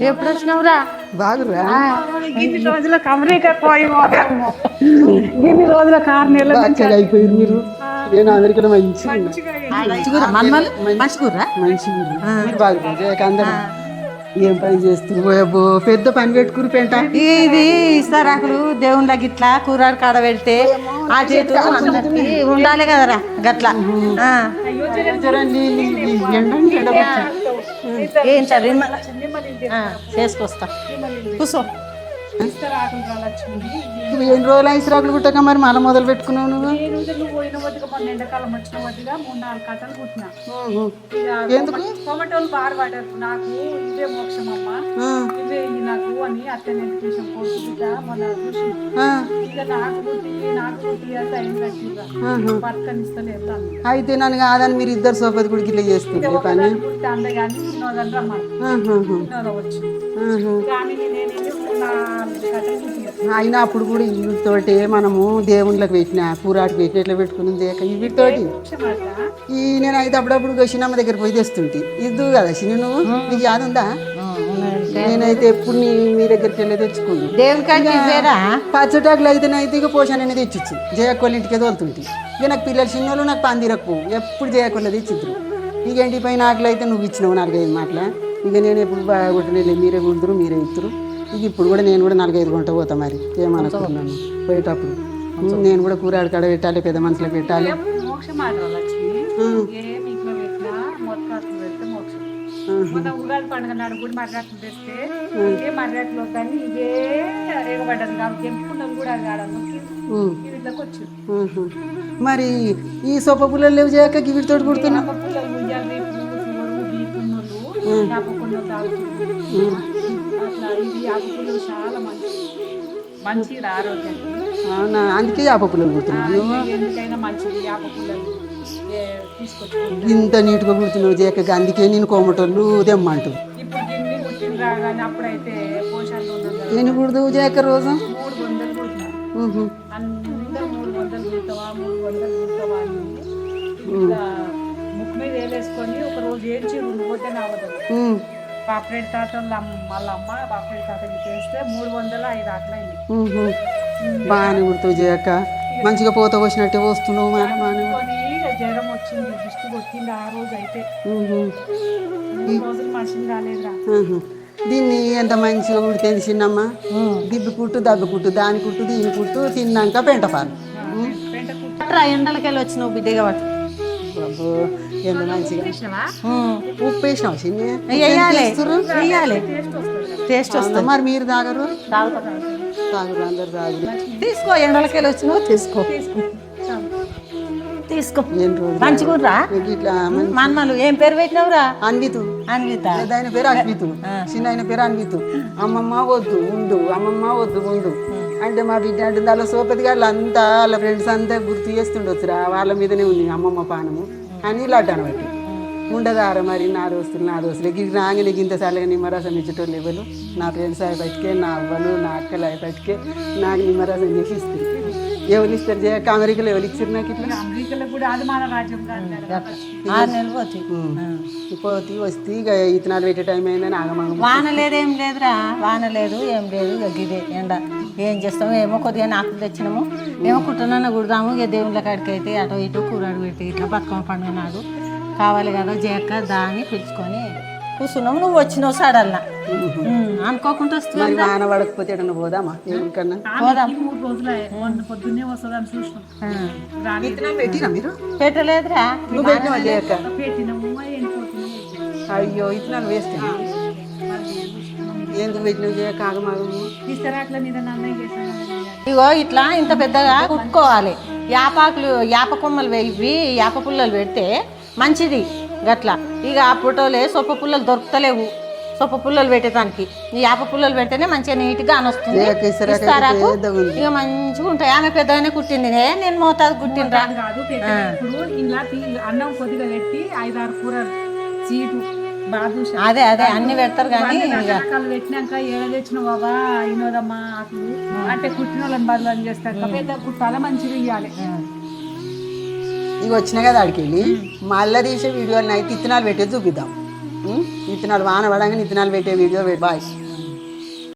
ఎప్పుడు వచ్చినావురా? బాగురా ఇన్ని రోజులకు అమెరికా పోయి ఇన్ని రోజుల 6 నెలల నుంచి అయిపోయింది మీరు. నేను అమెరికాలో మంచిగా మంచిగురా మీరు బాగుంది అందరూ ఏం పని చేస్తున్నారు? పెద్ద పని పెట్టుకురు పెంట. ఇది ఇస్తారాకులు దేవుళ్ళకి ఇట్లా కూరడు కాడ పెడితే ఆ చేతు ఉండాలి కదరా గట్లా. ఏం సార్ చేసుకొస్తా కూర్చో. ఎన్ని రోజులు ఇసురాకులు కుట్టక మరి మళ్ళీ మొదలు పెట్టుకున్నావు నువ్వు? ఎండాకాలం వచ్చిన వద్దుగా 3-4 కట్టలు కుట్టినా. ఎందుకు? టొమాటోలు బాగా పడరు నాకు. ఇదే మోక్షం అమ్మ, ఇవే నాకు అని అత్తనే మన చూసి ఇక నాకు కుట్టి అంత అయింది బతకనిస్తలేదు. అయితే నన్ను కాదని మీరు ఇద్దరు సోపతి కూడా ఇట్లా చేస్తుంది పని. అందగాని చిన్నోదని రమ్మని వచ్చి కానీ అయినా అప్పుడు కూడా వీటితోటి మనము దేవుళ్ళకి పెట్టిన కూరాటికి పెట్టిన ఎట్లా పెట్టుకుని వీటితోటి ఈ నేనైతే అప్పుడప్పుడు చిన్నమ్మ దగ్గర పోయి తెస్తుంటే ఇద్దు కదా చిన్న నువ్వు నీకు యాద ఉందా? నేనైతే ఎప్పుడు మీ దగ్గరికి వెళ్ళి తెచ్చుకుంది పచ్చటాకులు అయితేనైతే ఇక పోషణ అనేది తెచ్చిచ్చు జయక్కళ్ళ ఇంటికి తోలుతుంటే. ఇక నాకు పిల్లలు చిన్నోళ్ళు నాకు పందిరకు ఎప్పుడు జయక్కళ్ళ తెచ్చిద్దరు. ఇక ఇంటి పైన ఆకలి అయితే నువ్వు ఇచ్చినావు 4-5 మాటల. ఇక నేను ఎప్పుడు బాగుంటున్నా మీరే కుడుతురు మీరే ఇద్దరు. ఇక ఇప్పుడు కూడా నేను కూడా 4-5 గంటలు పోతా మరి ఏమనుకుంటున్నాను పోయేటప్పుడు. నేను కూడా కూర కాడ పెట్టాలి, పెద్ద మనుషులకు పెట్టాలి. ఉగాది పండుగ నాడు కూడా మర్రాకులు తెస్తే ఇదే మర్రాకులు కానీ ఇదే రేగబడ్డది కాబట్టి ఎంపుకున్నది కూడా వీళ్ళకి వచ్చి. మరి ఈ సొప్ప పుల్లలు లేవు చేయక వీటితో కుడుతున్నా చాలా మంచి ఆరోగ్యం. అవునా? అందుకే యాప పుల్లలు కుడుతున్నాను. ఎందుకైనా మంచిది యాప పుల్లలు తీసుకొచ్చి ఇంత నీట్గా కుడుతున్నావు చేయక అందుకే నేను కోమటోళ్ళు తెమ్మంటారు. ఇప్పుడు గిన్ని కుట్టిన రాగానే అప్పుడైతే పోషాలు నేను కుడుతూ చేయక రోజు 300 కుడుతున్నా. అందరూ 300 కుడతావా 300 కుడతావా అని ముక్కు మీద వేలేసుకొని ఒక రోజు ఏడ్చి 2 పోతే అవ్వదు. పాపరేట్ తాత వాళ్ళ అమ్మ పాపరేట్ తాతకి చేస్తే 300 5 అట్లయింది. బాగానే కుడుతావు చేయక మంచిగా పోత వచ్చినట్టే వస్తున్నావు. జ్వరం వచ్చింది, దిష్టి కొట్టింది ఆ రోజు అయితే 3 రోజులు మనిషిని రాలేదురా. దీన్ని ఎంత మంచిగా కుడితేంది చిన్నమ్మ. దిబ్బి కుట్టు దబ్బి కుట్టు దాని కుట్టు దీని కుట్టు తిన్నాక పెంటపాలు. ఎండలకెళ్ళి వచ్చినావు బిడ్డగా పట్టు ఎంత మంచిగా ఉప్పు వేసినావు చిన్న వేయాలి టేస్ట్ వస్తుంది. మరి మీరు తాగరు? తాగురు అందరు తాగురు. తీసుకో ఎండలకెళ్ళి వచ్చినావు తీసుకో మంచిగా మన్మలు. ఏం పేరు పెట్టినవురా? అన్వితు. పెద్ద పేరు అన్వితు, చిన్న ఆయన పేరు అన్వితు. అమ్మమ్మ వద్దు ఉండు, అమ్మమ్మ వద్దు ఉండు అంటే మా బిడ్డ అంటే దాని సోపతి గారు అంతా వాళ్ళ ఫ్రెండ్స్ అంతా గుర్తు చేస్తుండొచ్చురా వాళ్ళ మీదనే ఉంది అమ్మమ్మ పానము అని లడ్డాను బట్టి ఉండదారా. మరి నా దోస్తులు గిరి రాగానే ఇంత సార్లుగా నిమ్మరసం ఇచ్చేటోళ్ళు ఎవరు నా ఫ్రెండ్స్ అవి బతికే నా అవ్వలు నా అక్కలు అవి బతికే నాకు నిమ్మరసం చేసి ఇస్తారు. ఎవరు ఇస్తారు చేయక? అమెరికాలో ఎవరు ఇచ్చారు నాకు ఇట్లా? అమెరికాలో కూడా అది మన రాజ్యం పోతే వస్తే ఇక ఇతనాలు పెట్టే టైం అయిందని ఆగమాగం. వాన లేదు ఏం లేదురా, వాన లేదు ఏం లేదు. ఇదే ఎండ ఏం చేస్తాము ఏమో కొద్దిగా నాకు తెచ్చినాము ఏమో కుట్టనన్న కుడదాము. ఇక దేవుళ్ళ కాడికి అయితే అటు ఇటు కూరడు పెట్టి ఇట్లా బతుకమ్మ పండుగ నాడు కావాలి కదా జయక్క దాన్ని పిలుచుకొని కూర్చున్నాము. నువ్వు వచ్చినావు సడల్లా అనుకోకుండా వస్తుంది. వాన పడకపోతే ఎడన్నా పోదామా? ఎవరికన్నా పోదాం. 3 రోజులే పొద్దున్నే వస్తుందని చూసినాం. పెట్టినా మీరు? పెట్టలేదురా. నువ్వు పెట్టినా జయక్క? పెట్టినాము. అయ్యో ఇతనాలు వేస్తే ఎందుకు పెట్టినావు చేయక? ఆగమాగము ఇస్తరాకుల మీద నన్ను చేశాను. ఇగో ఇట్లా ఇంత పెద్దగా కుట్టుకోవాలి. యాప కొమ్మలు ఇవి యాప పుల్లలు పెడితే మంచిది గట్లా. ఇక ఆ ఫోటోలే సొప్ప పుల్లలు దొరుకుతలేవు. సొప్ప పుల్లలు పెట్టేదానికి ఈ యాప పుల్లలు పెడితేనే మంచిగా నీట్గా అనొస్తుంది. ఇస్తారాకు ఇక మంచిగా ఉంటాయి. ఆమె పెద్దగానే కుట్టింది, నేను మోతాదు కుట్టిండ్రా కాదు. ఇప్పుడు ఇలా అన్నం కొద్దిగా పెట్టి 5-6 కూరలు చీటు అదే అన్ని పెడతారు. కానీ రకాలు పెట్టినాక ఏడ తెచ్చిన బాబా వినోదమ్మా అట్లు అంటే కుట్టిన వాళ్ళని బదులు చేస్తారు. పెద్ద కుట్టాల మంచిగా ఇవ్వాలి. ఇక వచ్చినా కదా అడికెళ్ళి మళ్ళీ తీసే వీడియోని అయితే ఇత్తనాలు పెట్టేది చూపిద్దాం. విత్తనాలు వాన పడంగా విత్తనాలు పెట్టే వీడియో బాయ్.